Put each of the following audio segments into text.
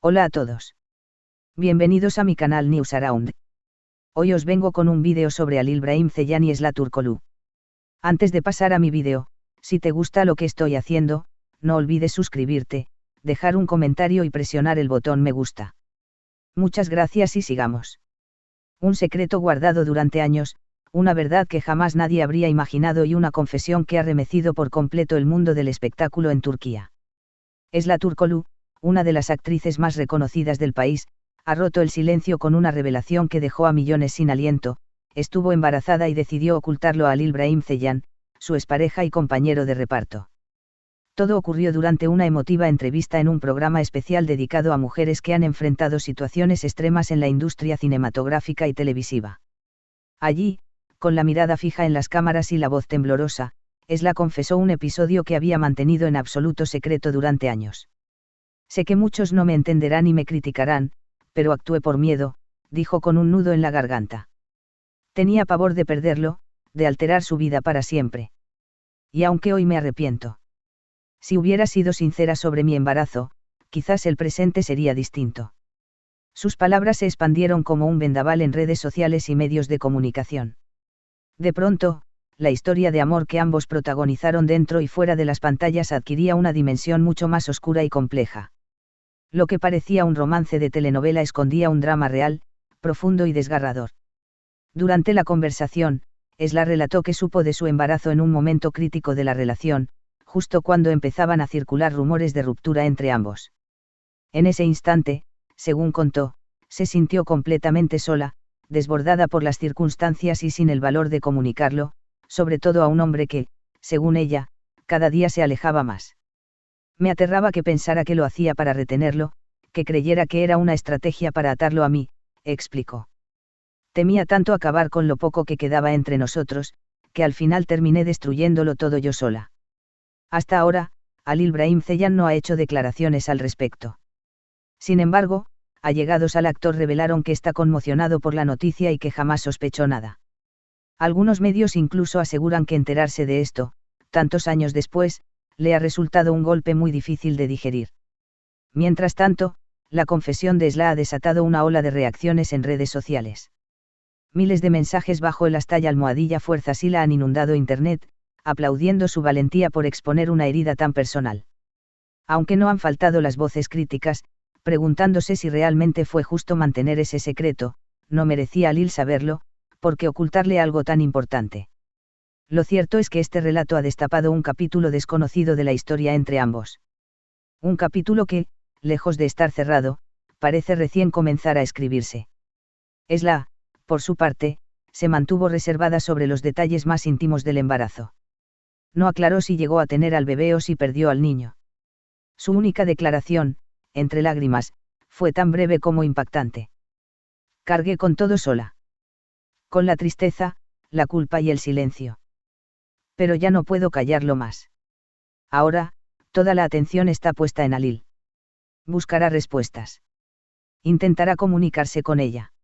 Hola a todos. Bienvenidos a mi canal News Around. Hoy os vengo con un vídeo sobre Halil Brahim Ceylan y Esla Turkoglu. Antes de pasar a mi vídeo, si te gusta lo que estoy haciendo, no olvides suscribirte, dejar un comentario y presionar el botón me gusta. Muchas gracias y sigamos. Un secreto guardado durante años, una verdad que jamás nadie habría imaginado y una confesión que ha remecido por completo el mundo del espectáculo en Turquía. Esla Turkoglu, una de las actrices más reconocidas del país, ha roto el silencio con una revelación que dejó a millones sin aliento. Estuvo embarazada y decidió ocultarlo a Halil Brahim Ceylan, su expareja y compañero de reparto. Todo ocurrió durante una emotiva entrevista en un programa especial dedicado a mujeres que han enfrentado situaciones extremas en la industria cinematográfica y televisiva. Allí, con la mirada fija en las cámaras y la voz temblorosa, Esla confesó un episodio que había mantenido en absoluto secreto durante años. Sé que muchos no me entenderán y me criticarán, pero actué por miedo, dijo con un nudo en la garganta. Tenía pavor de perderlo, de alterar su vida para siempre. Y aunque hoy me arrepiento. Si hubiera sido sincera sobre mi embarazo, quizás el presente sería distinto. Sus palabras se expandieron como un vendaval en redes sociales y medios de comunicación. De pronto, la historia de amor que ambos protagonizaron dentro y fuera de las pantallas adquiría una dimensión mucho más oscura y compleja. Lo que parecía un romance de telenovela escondía un drama real, profundo y desgarrador. Durante la conversación, Esla relató que supo de su embarazo en un momento crítico de la relación, justo cuando empezaban a circular rumores de ruptura entre ambos. En ese instante, según contó, se sintió completamente sola, desbordada por las circunstancias y sin el valor de comunicarlo, sobre todo a un hombre que, según ella, cada día se alejaba más. Me aterraba que pensara que lo hacía para retenerlo, que creyera que era una estrategia para atarlo a mí, explicó. Temía tanto acabar con lo poco que quedaba entre nosotros, que al final terminé destruyéndolo todo yo sola. Hasta ahora, Halil Brahim Ceylan no ha hecho declaraciones al respecto. Sin embargo, allegados al actor revelaron que está conmocionado por la noticia y que jamás sospechó nada. Algunos medios incluso aseguran que enterarse de esto, tantos años después, le ha resultado un golpe muy difícil de digerir. Mientras tanto, la confesión de Esla ha desatado una ola de reacciones en redes sociales. Miles de mensajes bajo el #fuerzas y la han inundado internet, aplaudiendo su valentía por exponer una herida tan personal. Aunque no han faltado las voces críticas, preguntándose si realmente fue justo mantener ese secreto, no merecía Halil saberlo, ¿por qué ocultarle algo tan importante? Lo cierto es que este relato ha destapado un capítulo desconocido de la historia entre ambos. Un capítulo que, lejos de estar cerrado, parece recién comenzar a escribirse. Esla, por su parte, se mantuvo reservada sobre los detalles más íntimos del embarazo. No aclaró si llegó a tener al bebé o si perdió al niño. Su única declaración, entre lágrimas, fue tan breve como impactante. Cargué con todo sola. Con la tristeza, la culpa y el silencio. Pero ya no puedo callarlo más. Ahora, toda la atención está puesta en Halil. Buscará respuestas. Intentará comunicarse con ella.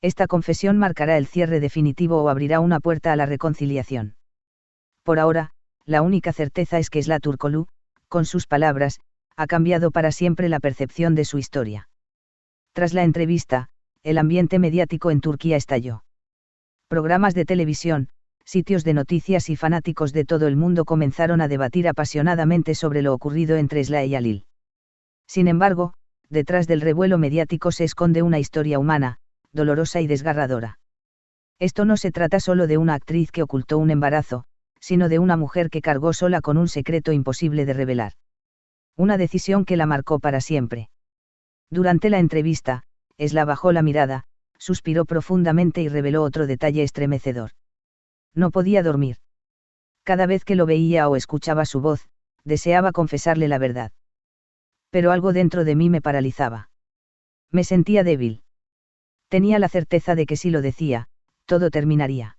Esta confesión marcará el cierre definitivo o abrirá una puerta a la reconciliación. Por ahora, la única certeza es que Esla Turkoglu, con sus palabras, ha cambiado para siempre la percepción de su historia. Tras la entrevista, el ambiente mediático en Turquía estalló. Programas de televisión, sitios de noticias y fanáticos de todo el mundo comenzaron a debatir apasionadamente sobre lo ocurrido entre Esla y Halil. Sin embargo, detrás del revuelo mediático se esconde una historia humana, dolorosa y desgarradora. Esto no se trata solo de una actriz que ocultó un embarazo, sino de una mujer que cargó sola con un secreto imposible de revelar. Una decisión que la marcó para siempre. Durante la entrevista, Esla bajó la mirada, suspiró profundamente y reveló otro detalle estremecedor. No podía dormir. Cada vez que lo veía o escuchaba su voz, deseaba confesarle la verdad. Pero algo dentro de mí me paralizaba. Me sentía débil. Tenía la certeza de que si lo decía, todo terminaría.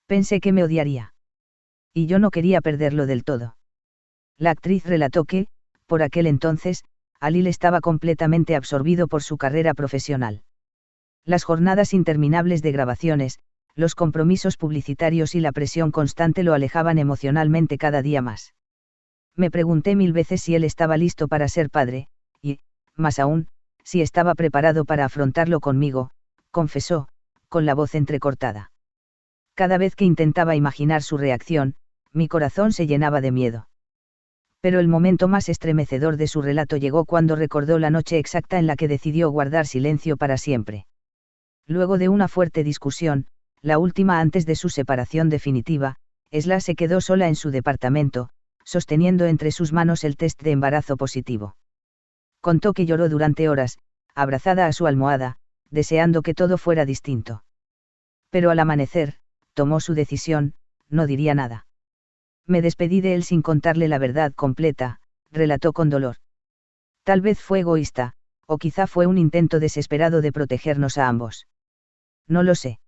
Pensé que me odiaría. Y yo no quería perderlo del todo. La actriz relató que, por aquel entonces, Halil estaba completamente absorbido por su carrera profesional. Las jornadas interminables de grabaciones, los compromisos publicitarios y la presión constante lo alejaban emocionalmente cada día más. Me pregunté 1000 veces si él estaba listo para ser padre, y, más aún, si estaba preparado para afrontarlo conmigo, confesó, con la voz entrecortada. Cada vez que intentaba imaginar su reacción, mi corazón se llenaba de miedo. Pero el momento más estremecedor de su relato llegó cuando recordó la noche exacta en la que decidió guardar silencio para siempre. Luego de una fuerte discusión, la última antes de su separación definitiva, Esla se quedó sola en su departamento, sosteniendo entre sus manos el test de embarazo positivo. Contó que lloró durante horas, abrazada a su almohada, deseando que todo fuera distinto. Pero al amanecer, tomó su decisión, no diría nada. Me despedí de él sin contarle la verdad completa, relató con dolor. Tal vez fue egoísta, o quizá fue un intento desesperado de protegernos a ambos. No lo sé.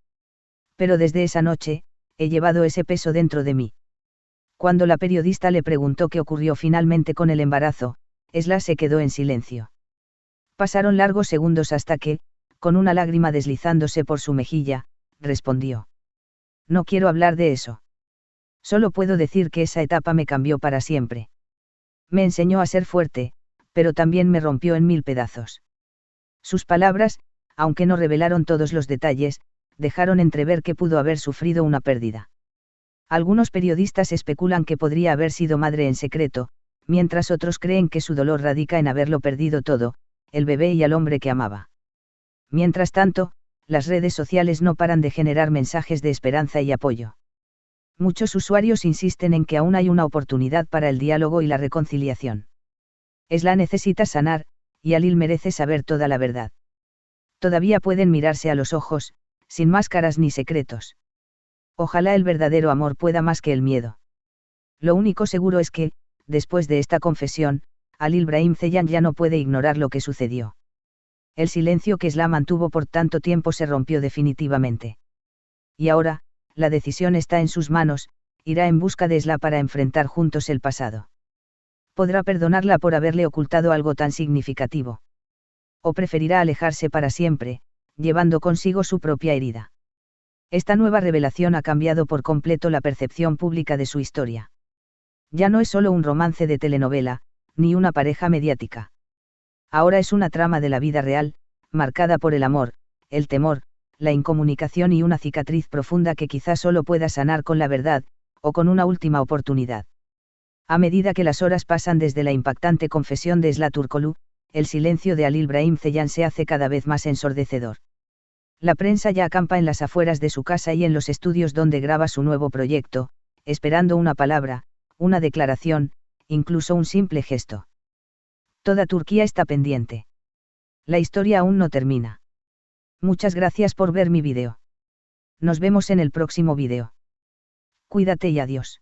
Pero desde esa noche, he llevado ese peso dentro de mí. Cuando la periodista le preguntó qué ocurrió finalmente con el embarazo, Esla se quedó en silencio. Pasaron largos segundos hasta que, con una lágrima deslizándose por su mejilla, respondió. No quiero hablar de eso. Solo puedo decir que esa etapa me cambió para siempre. Me enseñó a ser fuerte, pero también me rompió en 1000 pedazos. Sus palabras, aunque no revelaron todos los detalles, dejaron entrever que pudo haber sufrido una pérdida. Algunos periodistas especulan que podría haber sido madre en secreto, mientras otros creen que su dolor radica en haberlo perdido todo, el bebé y al hombre que amaba. Mientras tanto, las redes sociales no paran de generar mensajes de esperanza y apoyo. Muchos usuarios insisten en que aún hay una oportunidad para el diálogo y la reconciliación. Esla necesita sanar, y Alil merece saber toda la verdad. Todavía pueden mirarse a los ojos, sin máscaras ni secretos. Ojalá el verdadero amor pueda más que el miedo. Lo único seguro es que, después de esta confesión, Alil Brahim Ceylan ya no puede ignorar lo que sucedió. El silencio que Esla mantuvo por tanto tiempo se rompió definitivamente. Y ahora, la decisión está en sus manos, irá en busca de Esla para enfrentar juntos el pasado. Podrá perdonarla por haberle ocultado algo tan significativo. O preferirá alejarse para siempre, llevando consigo su propia herida. Esta nueva revelación ha cambiado por completo la percepción pública de su historia. Ya no es solo un romance de telenovela, ni una pareja mediática. Ahora es una trama de la vida real, marcada por el amor, el temor, la incomunicación y una cicatriz profunda que quizás solo pueda sanar con la verdad, o con una última oportunidad. A medida que las horas pasan desde la impactante confesión de Esla Turkoglu, el silencio de Alil Brahim Ceylan se hace cada vez más ensordecedor. La prensa ya acampa en las afueras de su casa y en los estudios donde graba su nuevo proyecto, esperando una palabra, una declaración, incluso un simple gesto. Toda Turquía está pendiente. La historia aún no termina. Muchas gracias por ver mi vídeo. Nos vemos en el próximo vídeo. Cuídate y adiós.